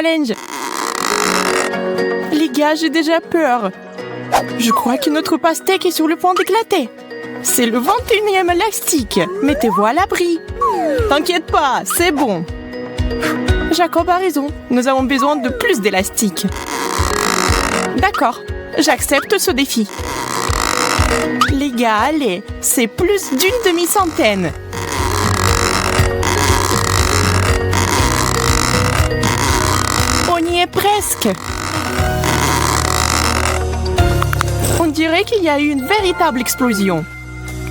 challenge. Les gars, j'ai déjà peur. Je crois que notre pastèque est sur le point d'éclater. C'est le 21e élastique. Mettez-vous à l'abri. T'inquiète pas, c'est bon. Jacob a raison. Nous avons besoin de plus d'élastique. D'accord, j'accepte ce défi. Les gars, allez, c'est plus d'une demi-centaine. On y est presque. On dirait qu'il y a eu une véritable explosion.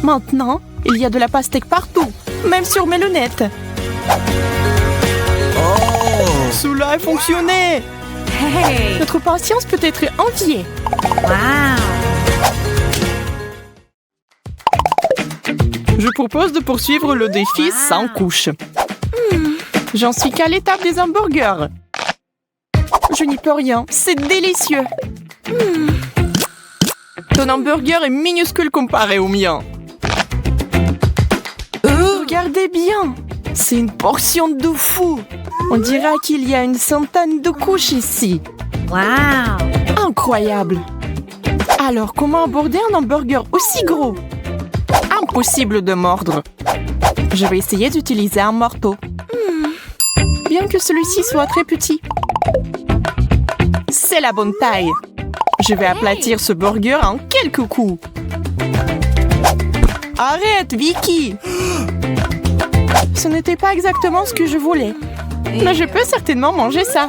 Maintenant, il y a de la pastèque partout, même sur mes lunettes. Oh! Cela a fonctionné. Hey! Notre patience peut être enviée. Wow! Je propose de poursuivre le défi sans couche. J'en suis qu'à l'étape des hamburgers. Je n'y peux rien, c'est délicieux. Ton hamburger est minuscule comparé au mien. Regardez bien, c'est une portion de fou. On dirait qu'il y a une centaine de couches ici. Wow! Incroyable. Alors, comment aborder un hamburger aussi gros? Impossible de mordre. Je vais essayer d'utiliser un marteau. Bien que celui-ci soit très petit. C'est la bonne taille. Je vais aplatir ce burger en quelques coups. Arrête, Vicky! Ce n'était pas exactement ce que je voulais. Mais je peux certainement manger ça.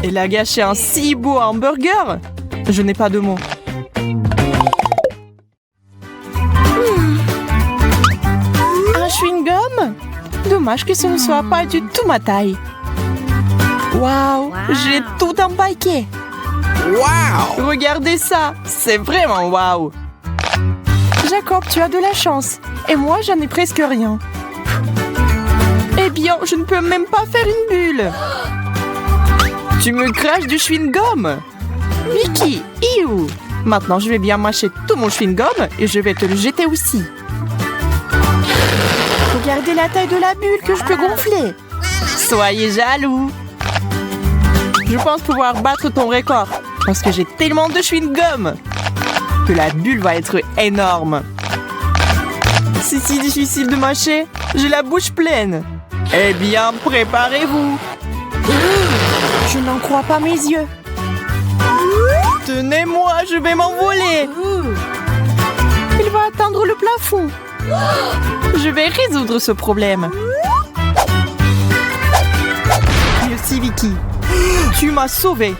Elle a gâché un si beau hamburger. Je n'ai pas de mots. Un chewing-gum? Dommage que ce ne soit pas du tout ma taille. Waouh, j'ai tout empaqué. Wow! Regardez ça, c'est vraiment waouh. Jacob, tu as de la chance. Et moi, j'en ai presque rien. Eh bien, je ne peux même pas faire une bulle. Tu me craches du chewing-gum. Vicky, iou. Maintenant, je vais bien mâcher tout mon chewing-gum et je vais te le jeter aussi. Regardez la taille de la bulle que je peux gonfler. Soyez jaloux. Je pense pouvoir battre ton record parce que j'ai tellement de chewing-gum que la bulle va être énorme. C'est si difficile de mâcher. J'ai la bouche pleine. Eh bien, préparez-vous. Je n'en crois pas mes yeux. Tenez-moi, je vais m'envoler. Il va atteindre le plafond. Je vais résoudre ce problème. Merci, Vicky. Tu m'as sauvée.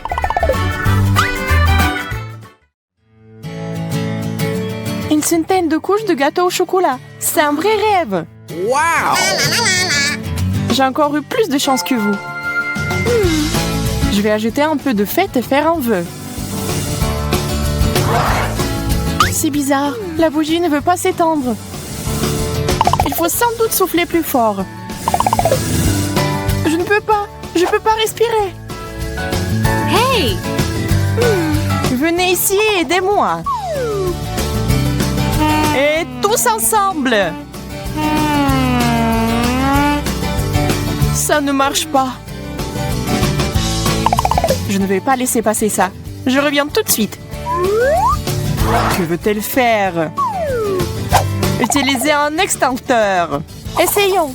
Une centaine de couches de gâteau au chocolat. C'est un vrai rêve. Wow! J'ai encore eu plus de chance que vous. Je vais ajouter un peu de fête et faire un vœu. C'est bizarre. La bougie ne veut pas s'étendre. Il faut sans doute souffler plus fort. Je ne peux pas. Je ne peux pas respirer. Hey! Venez ici et aidez-moi. Et tous ensemble. Ça ne marche pas. Je ne vais pas laisser passer ça. Je reviens tout de suite. Que veut-elle faire? Utiliser un extincteur. Essayons.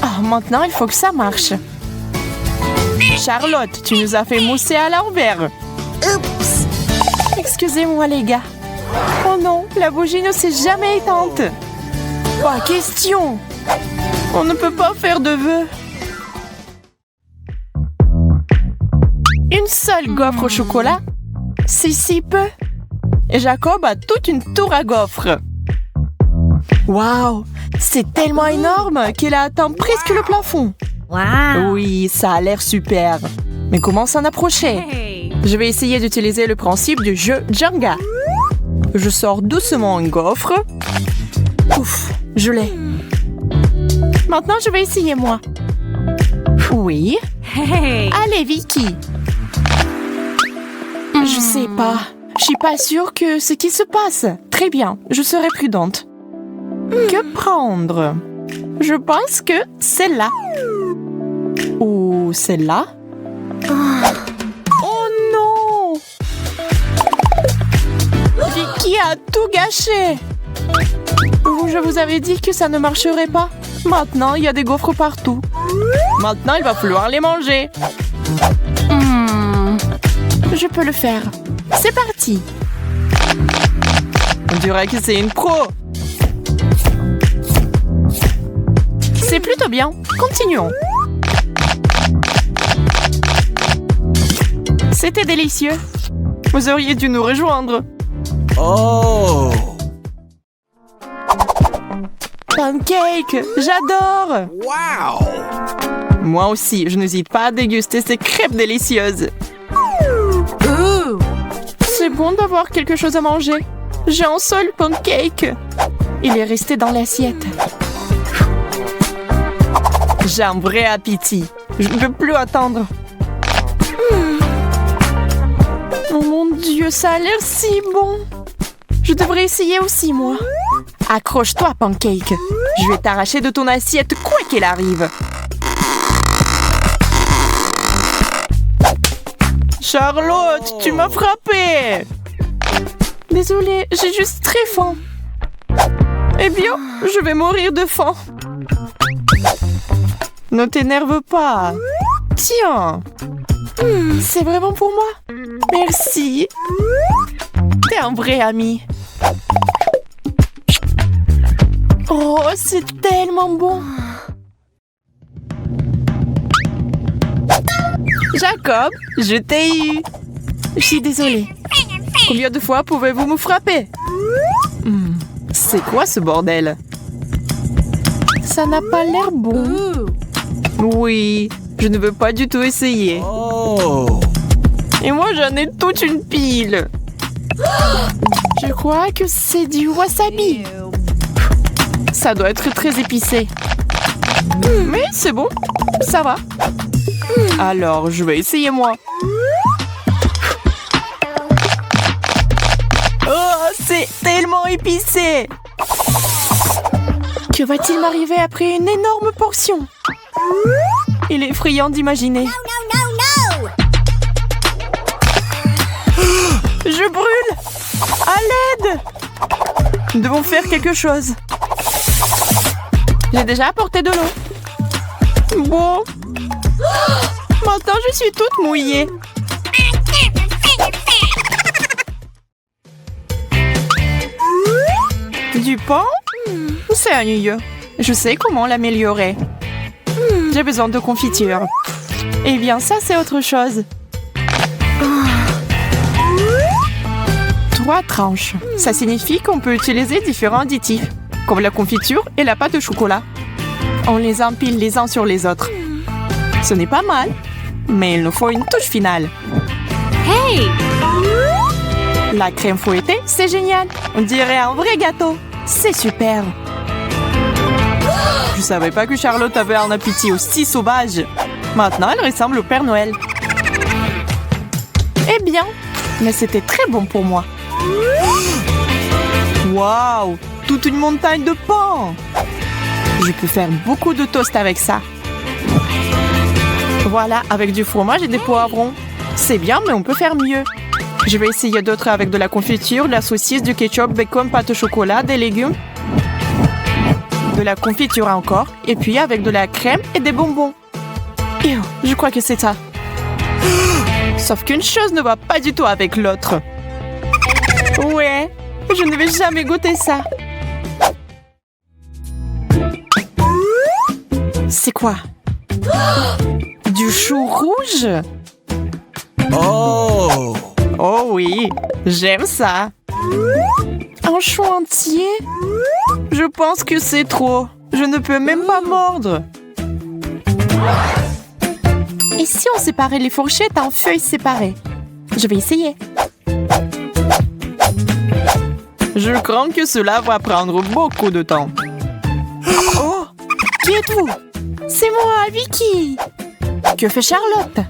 Ah, maintenant, il faut que ça marche. Charlotte, tu nous as fait mousser à l'envers. Oups! Excusez-moi, les gars. Oh non, la bougie ne s'est jamais éteinte. Pas question. On ne peut pas faire de vœux. Une seule gaufre au chocolat? C'est si peu. Et Jacob a toute une tour à gaufres. Waouh! C'est tellement énorme qu'elle a atteint presque le plafond. Wow! Oui, ça a l'air super. Mais comment s'en approcher? Hey! Je vais essayer d'utiliser le principe du jeu Jenga. Je sors doucement un gaufre. Ouf, je l'ai. Maintenant, je vais essayer moi. Oui. Hey! Allez, Vicky. Je sais pas. Je suis pas sûre que ce qui se passe. Très bien, je serai prudente. Que prendre? Je pense que c'est là. Ou c'est là? Oh non! Vicky a tout gâché! Je vous avais dit que ça ne marcherait pas. Maintenant, il y a des gaufres partout. Maintenant, il va falloir les manger. Je peux le faire. C'est parti! On dirait que c'est une pro! C'est plutôt bien. Continuons. C'était délicieux. Vous auriez dû nous rejoindre. Oh! Pancake, j'adore! Wow! Moi aussi, je n'hésite pas à déguster ces crêpes délicieuses. C'est bon d'avoir quelque chose à manger. J'ai un seul pancake. Il est resté dans l'assiette. J'ai un vrai appétit. Je ne peux plus attendre. Oh mon Dieu, ça a l'air si bon. Je devrais essayer aussi, moi. Accroche-toi, Pancake. Je vais t'arracher de ton assiette quoi qu'il arrive. Charlotte, tu m'as frappée. Désolée, j'ai juste très faim. Eh bien, je vais mourir de faim. Ne t'énerve pas. Tiens. C'est vraiment pour moi. Merci. T'es un vrai ami. Oh, c'est tellement bon. Jacob, je t'ai eu. Je suis désolée. Combien de fois pouvez-vous me frapper? C'est quoi ce bordel? Ça n'a pas l'air bon. Oui, je ne veux pas du tout essayer. Oh! Et moi, j'en ai toute une pile. Je crois que c'est du wasabi. Ça doit être très épicé. Mais c'est bon, ça va. Alors, je vais essayer moi. Oh, c'est tellement épicé. Que va-t-il m'arriver après une énorme portion? Il est effrayant d'imaginer. Je brûle! À l'aide! Nous devons faire quelque chose. J'ai déjà apporté de l'eau. Bon. Maintenant, je suis toute mouillée. Du pain? C'est ennuyeux. Je sais comment l'améliorer. J'ai besoin de confiture. Eh bien, ça, c'est autre chose. 3 tranches. Ça signifie qu'on peut utiliser différents additifs, comme la confiture et la pâte de chocolat. On les empile les uns sur les autres. Ce n'est pas mal, mais il nous faut une touche finale. Hey! La crème fouettée, c'est génial. On dirait un vrai gâteau. C'est super. Je savais pas que Charlotte avait un appétit aussi sauvage. Maintenant, elle ressemble au Père Noël. Eh bien, mais c'était très bon pour moi. Waouh! Toute une montagne de pain! Je peux faire beaucoup de toast avec ça. Voilà, avec du fromage et des poivrons. C'est bien, mais on peut faire mieux. Je vais essayer d'autres avec de la confiture, de la saucisse, du ketchup, bacon, pâte au chocolat, des légumes. De la confiture encore. Et puis avec de la crème et des bonbons. Je crois que c'est ça. Sauf qu'une chose ne va pas du tout avec l'autre. Ouais, je ne vais jamais goûter ça. C'est quoi? Du chou rouge? Oh! Oh oui, j'aime ça. Un chou entier? Je pense que c'est trop. Je ne peux même pas mordre. Et si on séparait les fourchettes en feuilles séparées? Je vais essayer. Je crains que cela va prendre beaucoup de temps. Oh! Qui êtes-vous? C'est moi, Vicky! Que fait Charlotte?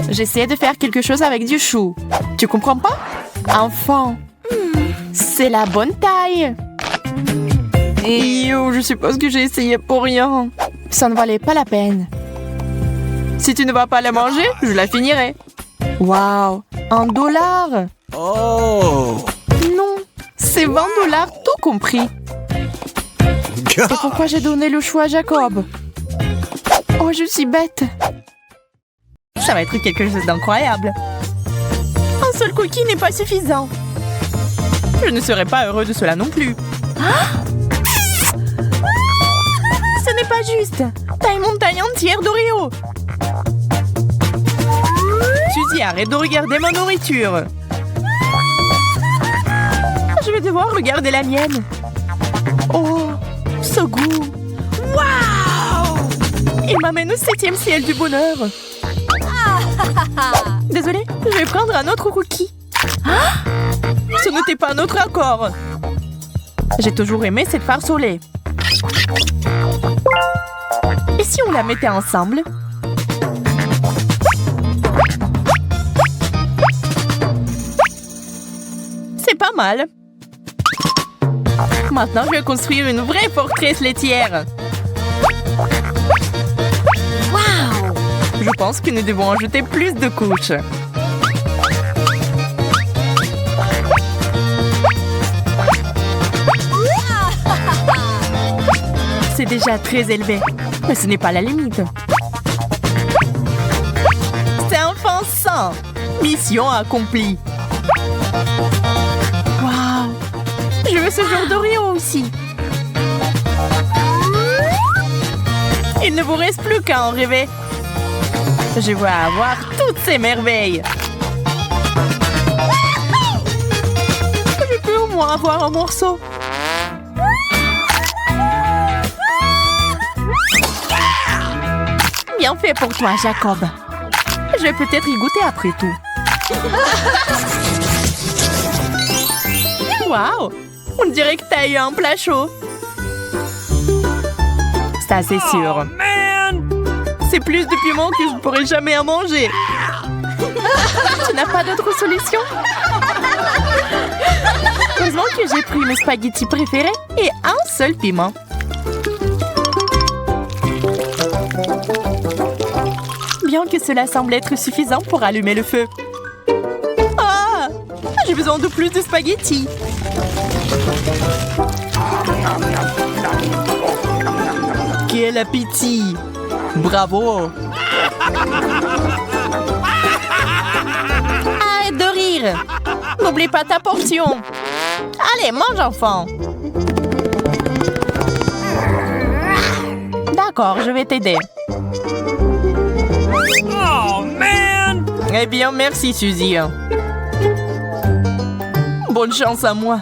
J'essaie de faire quelque chose avec du chou. Tu comprends pas? Enfant, c'est la bonne taille. Yo, je suppose que j'ai essayé pour rien. Ça ne valait pas la peine. Si tu ne vas pas la manger, je la finirai. Waouh, $1. Oh. Non, c'est $20 tout compris. C'est pourquoi j'ai donné le choix à Jacob. Oh, je suis bête. Ça va être quelque chose d'incroyable. Un seul cookie n'est pas suffisant. Je ne serai pas heureux de cela non plus. Ce n'est pas juste. Taille mon taille entière d'Oreo. Suzy, arrête de regarder ma nourriture. Je vais devoir regarder la mienne. Oh, ce goût. Waouh! Il m'amène au 7e ciel du bonheur. Désolée, je vais prendre un autre cookie. Ce n'était pas notre accord. J'ai toujours aimé cette farce au lait. Et si on la mettait ensemble? C'est pas mal. Maintenant, je vais construire une vraie forteresse laitière. Waouh! Je pense que nous devons ajouter plus de couches. C'est déjà très élevé, mais ce n'est pas la limite. C'est offensant. Mission accomplie. Waouh! Je veux ce genre d'Oreo aussi. Il ne vous reste plus qu'à en rêver. Je veux avoir toutes ces merveilles. Je peux au moins avoir un morceau. Bien fait pour toi, Jacob. Je vais peut-être y goûter après tout. Waouh! On dirait que t'as eu un plat chaud. Ça, c'est sûr. C'est plus de piment que je ne pourrai jamais en manger. Tu n'as pas d'autre solution? Heureusement que j'ai pris mes spaghettis préférés et un seul piment. Bien que cela semble être suffisant pour allumer le feu. Ah! J'ai besoin de plus de spaghettis. Quel appétit! Bravo! Arrête de rire! N'oublie pas ta portion! Allez, mange, enfant! D'accord, je vais t'aider. Oh, man! Eh bien, merci, Suzy. Bonne chance à moi.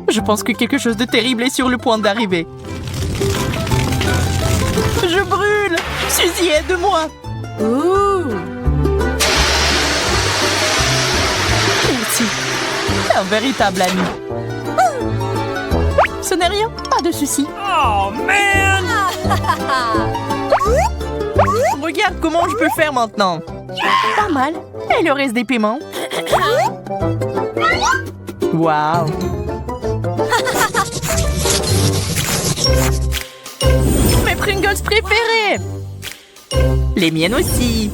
Je pense que quelque chose de terrible est sur le point d'arriver. Je brûle! Suzy, aide-moi! Merci. Un véritable ami. Ce n'est rien, pas de souci. Oh, man! Regarde comment je peux faire maintenant. Pas mal. Et le reste des piments? Waouh! Mes Pringles préférés! Les miennes aussi!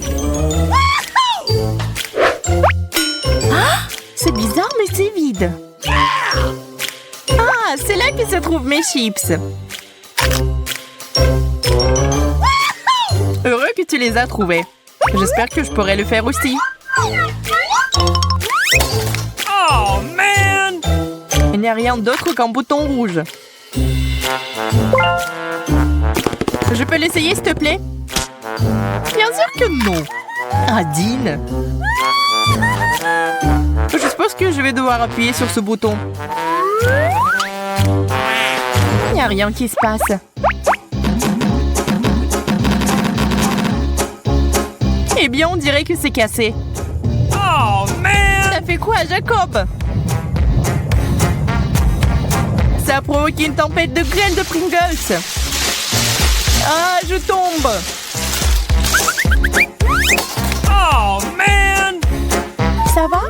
Ah! C'est bizarre, mais c'est vide. Ah, c'est là que se trouvent mes chips. Heureux que tu les as trouvés. J'espère que je pourrai le faire aussi. Oh, man! Il n'y a rien d'autre qu'un bouton rouge. Je peux l'essayer, s'il te plaît? Bien sûr que non. Adine. Je suppose que je vais devoir appuyer sur ce bouton. Il n'y a rien qui se passe. Eh bien, on dirait que c'est cassé. Oh, man! Ça fait quoi, Jacob? Ça a provoqué une tempête de graines de Pringles. Ah, je tombe. Oh, man! Ça va?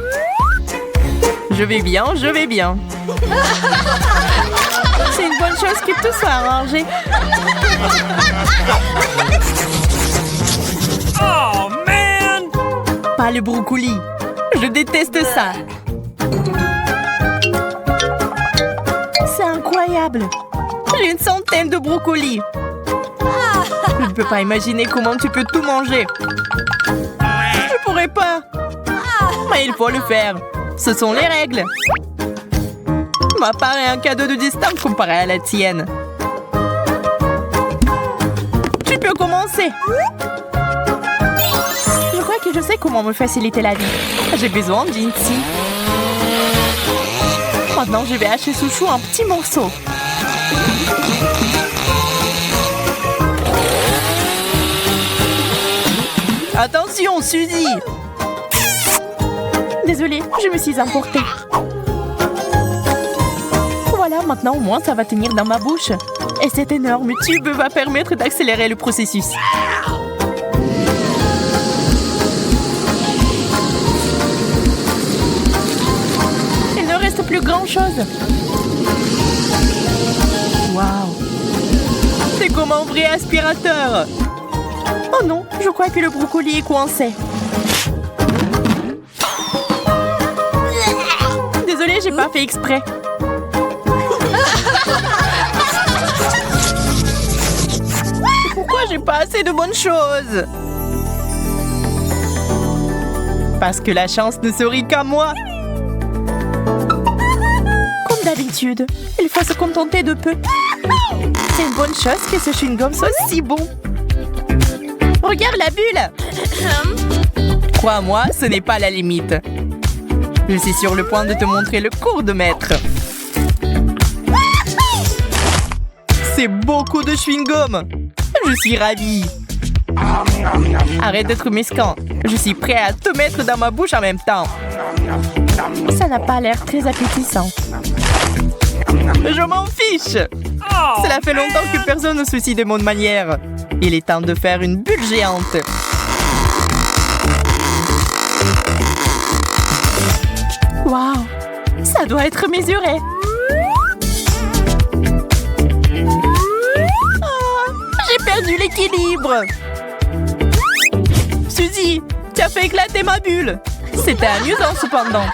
Je vais bien, je vais bien. C'est une bonne chose que tout soit arrangé. Oh, man! Pas le brocoli. Je déteste ça. C'est incroyable. J'ai une centaine de brocolis. Je ne peux pas imaginer comment tu peux tout manger. Je pourrais pas. Mais il faut le faire. Ce sont les règles. Ma part est un cadeau de distance comparé à la tienne. Tu peux commencer. Je crois que je sais comment me faciliter la vie. J'ai besoin d'Inti. Maintenant, je vais hacher ce chou en petits morceaux. Attention, Suzy! Désolée, je me suis emportée. Voilà, maintenant au moins ça va tenir dans ma bouche. Et cet énorme tube va permettre d'accélérer le processus. Il ne reste plus grand-chose. Waouh! C'est comme un vrai aspirateur. Oh non, je crois que le brocoli est coincé. Désolée, j'ai pas fait exprès. Pourquoi j'ai pas assez de bonnes choses? Parce que la chance ne sourit qu'à moi. Comme d'habitude, il faut se contenter de peu. C'est une bonne chose que ce chewing-gum soit si bon. Regarde la bulle! Crois-moi, ce n'est pas la limite. Je suis sur le point de te montrer le cours de maître. C'est beaucoup de chewing-gum. Je suis ravie. Arrête d'être mesquin. Je suis prêt à te mettre dans ma bouche en même temps. Ça n'a pas l'air très appétissant. Je m'en fiche. Oh, Cela fait longtemps que personne ne se soucie de mon manière. Il est temps de faire une bulle géante. Waouh, ça doit être mesuré. Oh, j'ai perdu l'équilibre. Suzy, tu as fait éclater ma bulle. C'était amusant cependant.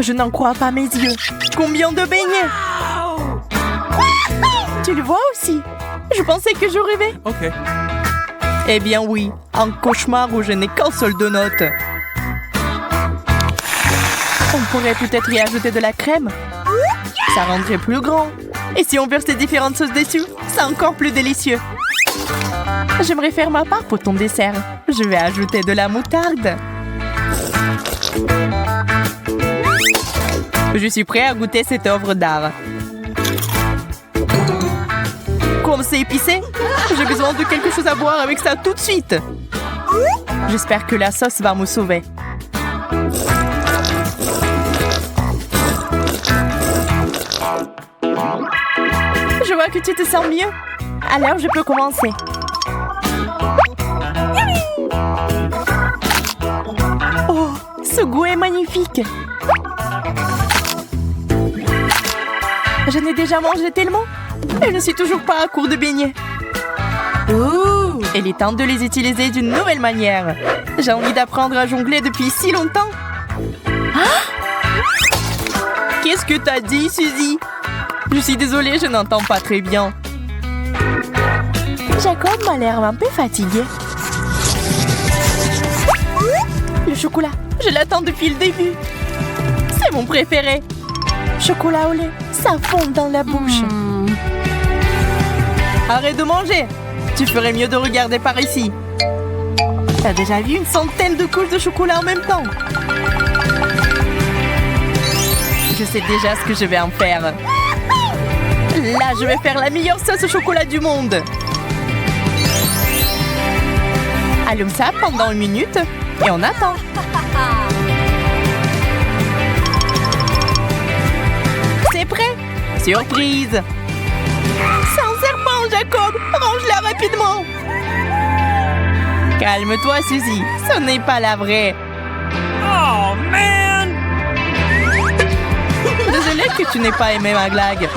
Je n'en crois pas mes yeux. Combien de beignets? Tu le vois aussi? Je pensais que je rêvais. OK. Eh bien oui, un cauchemar où je n'ai qu'un seul donut. On pourrait peut-être y ajouter de la crème. Ça rendrait plus grand. Et si on versait différentes sauces dessus, c'est encore plus délicieux. J'aimerais faire ma part pour ton dessert. Je vais ajouter de la moutarde. Je suis prêt à goûter cette œuvre d'art. Comme c'est épicé, j'ai besoin de quelque chose à boire avec ça tout de suite. J'espère que la sauce va me sauver. Je vois que tu te sens mieux. Alors je peux commencer. Oh, ce goût est magnifique. Je n'ai déjà mangé tellement. Et je ne suis toujours pas à court de beignets. Ouh, il est temps de les utiliser d'une nouvelle manière. J'ai envie d'apprendre à jongler depuis si longtemps. Ah! Qu'est-ce que t'as dit, Suzy? Je suis désolée, je n'entends pas très bien. Jacob m'a l'air un peu fatigué. Le chocolat, je l'attends depuis le début. C'est mon préféré. Chocolat au lait, ça fond dans la bouche. Arrête de manger. Tu ferais mieux de regarder par ici. T'as déjà vu une centaine de couches de chocolat en même temps? Je sais déjà ce que je vais en faire. Là, je vais faire la meilleure sauce au chocolat du monde. Allume ça pendant 1 minute et on attend. C'est prêt? Surprise! C'est un serpent, Jacob! Range-la rapidement! Calme-toi, Suzy. Ce n'est pas la vraie. Oh, man! Désolée que tu n'aies pas aimé ma blague.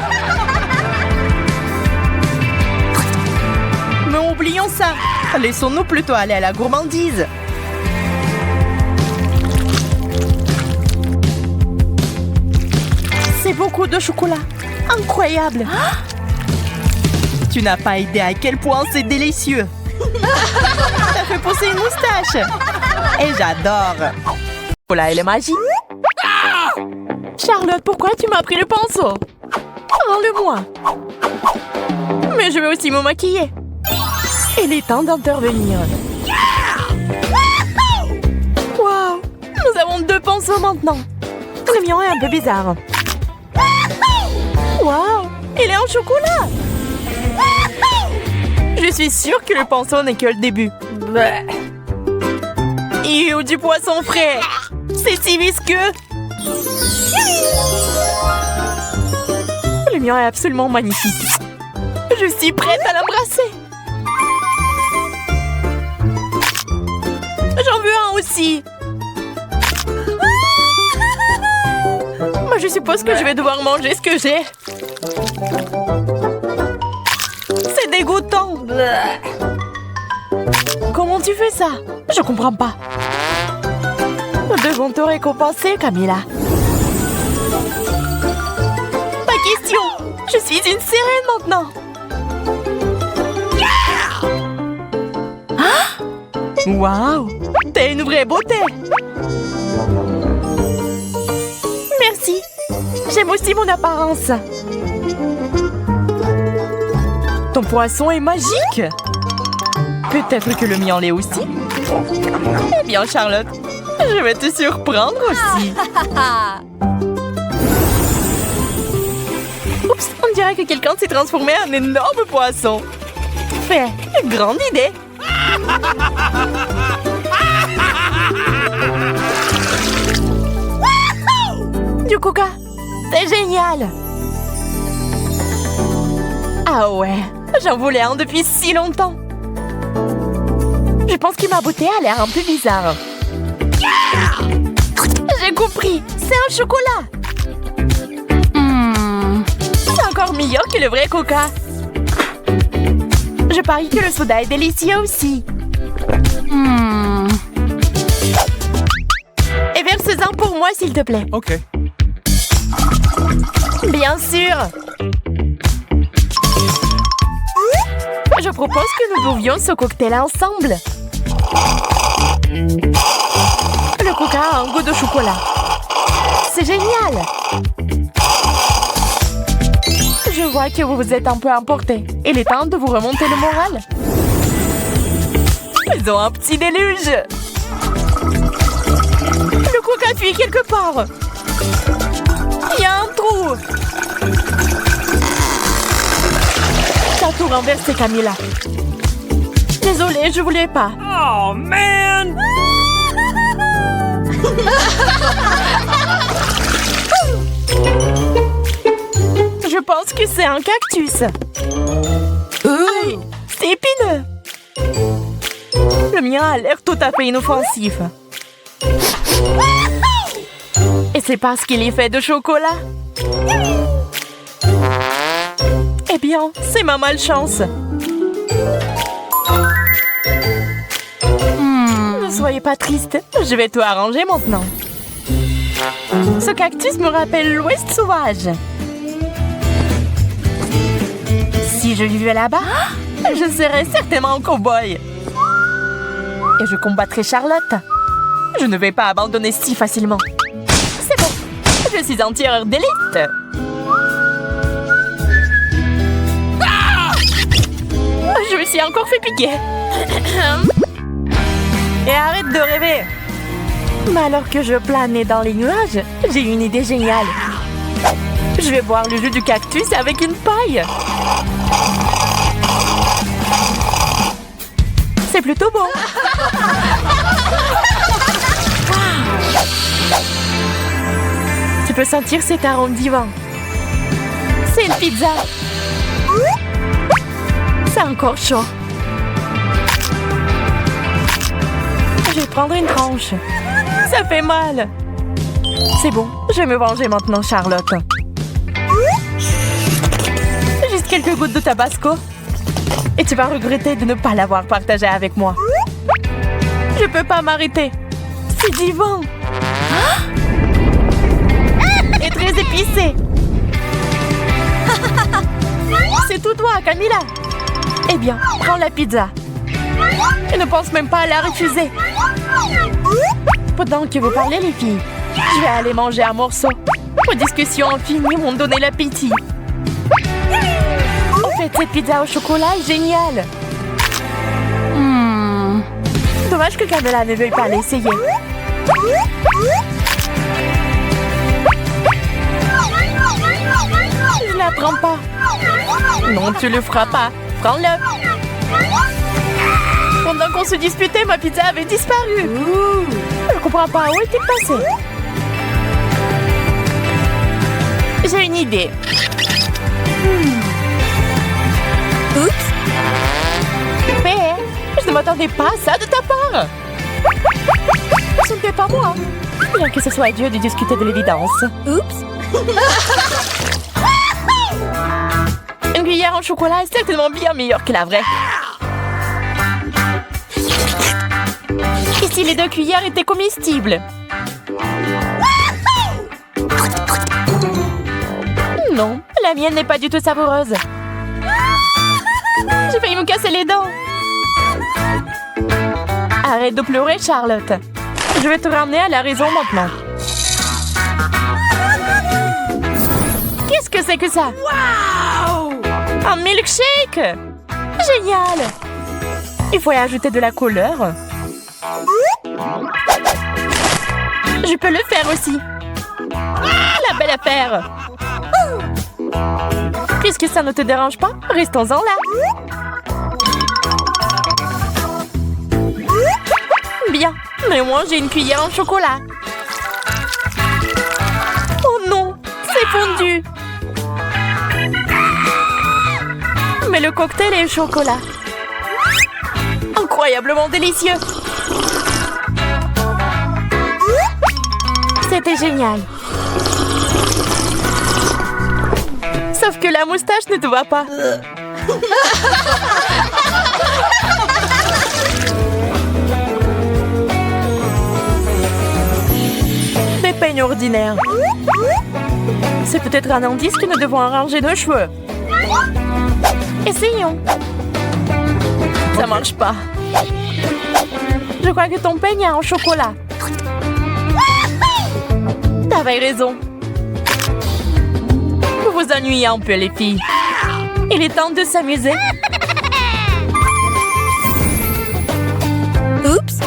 Mais oublions ça. Laissons-nous plutôt aller à la gourmandise. C'est beaucoup de chocolat. Incroyable. Tu n'as pas idée à quel point c'est délicieux. Ça fait pousser une moustache. Et j'adore. Voilà, elle est magique. Charlotte, pourquoi tu m'as pris le pinceau? Parle-moi. Mais je vais aussi me maquiller. Il est temps d'intervenir. Wow, nous avons 2 pinceaux maintenant. Le mien est un peu bizarre. Wow, il est en chocolat. Je suis sûre que le pinceau n'est que le début. Ew, du poisson frais. C'est si visqueux. Le mien est absolument magnifique. Je suis prête à l'embrasser. J'en veux un aussi. Moi, je suppose que je vais devoir manger ce que j'ai. C'est dégoûtant. Comment tu fais ça? Je comprends pas. Nous devons te récompenser, Camilla. Pas question. Je suis une sirène maintenant. Waouh! T'es une vraie beauté! Merci! J'aime aussi mon apparence! Ton poisson est magique! Peut-être que le mien l'est aussi? Eh bien, Charlotte, je vais te surprendre aussi! Oups! On dirait que quelqu'un s'est transformé en énorme poisson! Fait! Grande idée! Du coca, c'est génial. Ah ouais, j'en voulais un depuis si longtemps. Je pense que ma beauté a l'air un peu bizarre. J'ai compris, c'est un chocolat. C'est encore meilleur que le vrai coca. Je parie que le soda est délicieux aussi. Et verse-en pour moi, s'il te plaît. OK. Bien sûr. Je propose que nous buvions ce cocktail ensemble. Le coca a un goût de chocolat. C'est génial. Je vois que vous vous êtes un peu emporté. Il est temps de vous remonter le moral. Ils ont un petit déluge. Le coca fuit quelque part. Il y a un trou. T'as tout renversé, Camilla. Désolée, je voulais pas. Oh, man! Je pense que c'est un cactus. Aïe, c'est épineux. Le mien a l'air tout à fait inoffensif. Et c'est parce qu'il est fait de chocolat. Eh bien, c'est ma malchance. Ne soyez pas triste. Je vais tout arranger maintenant. Ce cactus me rappelle l'Ouest sauvage. Si je vivais là-bas, je serais certainement un cow-boy. Et je combattrais Charlotte. Je ne vais pas abandonner si facilement. C'est bon, je suis un tireur d'élite. Je me suis encore fait piquer. Et arrête de rêver. Mais alors que je planais dans les nuages, j'ai une idée géniale. Je vais boire le jus du cactus avec une paille. C'est plutôt bon. Tu peux sentir cet arôme divin. C'est une pizza. C'est encore chaud. prendre une tranche. Ça fait mal. C'est bon, je vais me venger maintenant, Charlotte. Juste quelques gouttes de tabasco. Et tu vas regretter de ne pas l'avoir partagé avec moi. Je peux pas m'arrêter. C'est divin. Et très épicé. C'est tout toi, Camilla. Eh bien, prends la pizza. Et ne pense même pas à la refuser. Pendant que vous parlez, les filles, je vais aller manger un morceau. Vos discussions infinies m'ont donné l'appétit. En fait, cette pizza au chocolat est géniale. Dommage que Camilla ne veuille pas l'essayer. Je la prends pas. Non, tu le feras pas. Prends-le. Pendant qu'on se disputait, ma pizza avait disparu. Je comprends pas. Où est-elle passée? J'ai une idée. Oups. Mais je ne m'attendais pas à ça de ta part. Ce n'était pas moi. Bien que ce soit Dieu de discuter de l'évidence. Oups. Une cuillère en chocolat est certainement bien meilleure que la vraie. Et si les 2 cuillères étaient comestibles? Non, la mienne n'est pas du tout savoureuse. J'ai failli me casser les dents. Arrête de pleurer, Charlotte. Je vais te ramener à la raison maintenant. Qu'est-ce que c'est que ça? Wow! Un milkshake! Génial! Il faut y ajouter de la couleur. Je peux le faire aussi. La belle affaire. Puisque ça ne te dérange pas, restons-en là. Bien, mais moi j'ai une cuillère en chocolat. Oh non, c'est fondu. Mais le cocktail est au chocolat. Incroyablement délicieux. C'était génial. Sauf que la moustache ne te va pas. Des peignes ordinaires. C'est peut-être un indice que nous devons arranger nos cheveux. Essayons. Ça marche pas. Je crois que ton peigne est en chocolat. T'avais raison. Vous vous ennuyez un peu, les filles. Il est temps de s'amuser. Oups.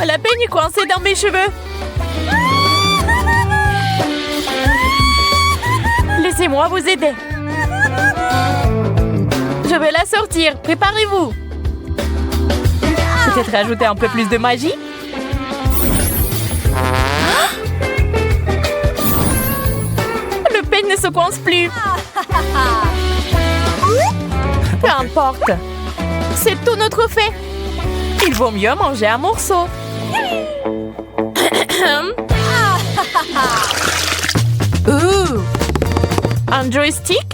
La peigne est coincée dans mes cheveux. Laissez-moi vous aider. Je vais la sortir. Préparez-vous. Peut-être ajouter un peu plus de magie. Le peigne ne se coince plus. Peu importe. C'est tout notre fait. Il vaut mieux manger un morceau. Un joystick?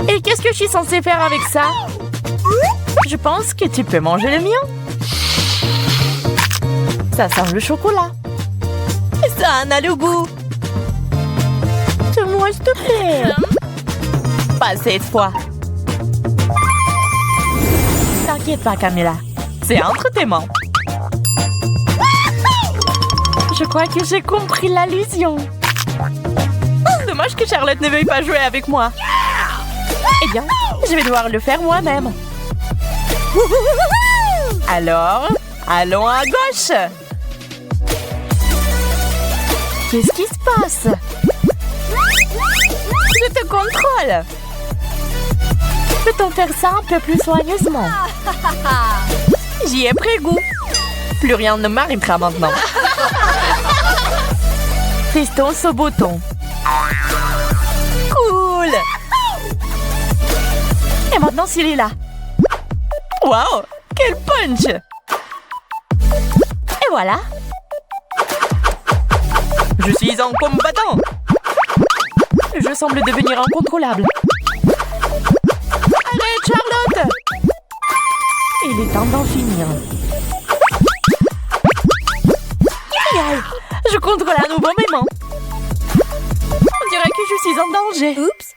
Et qu'est-ce que je suis censée faire avec ça? Je pense que tu peux manger le mien. Ça sent le chocolat. Ça en a le goût. Moi, s'il te plaît. Pas cette fois. T'inquiète pas, Camilla. C'est entre tes mains. Je crois que j'ai compris l'allusion. Dommage que Charlotte ne veuille pas jouer avec moi. Eh bien, je vais devoir le faire moi-même. Alors, allons à gauche. Qu'est-ce qui se passe? Je te contrôle. Peut-on faire ça un peu plus soigneusement? J'y ai pris goût. Plus rien ne m'arrêtera maintenant. Testons ce bouton. Cool. Et maintenant, s'il est là. Wow, Quel punch! Et voilà! Je suis un combattant! Je semble devenir incontrôlable. Arrête, Charlotte! Il est temps d'en finir. Aïe, aïe, je contrôle un nouveau moment. On dirait que je suis en danger. Oups.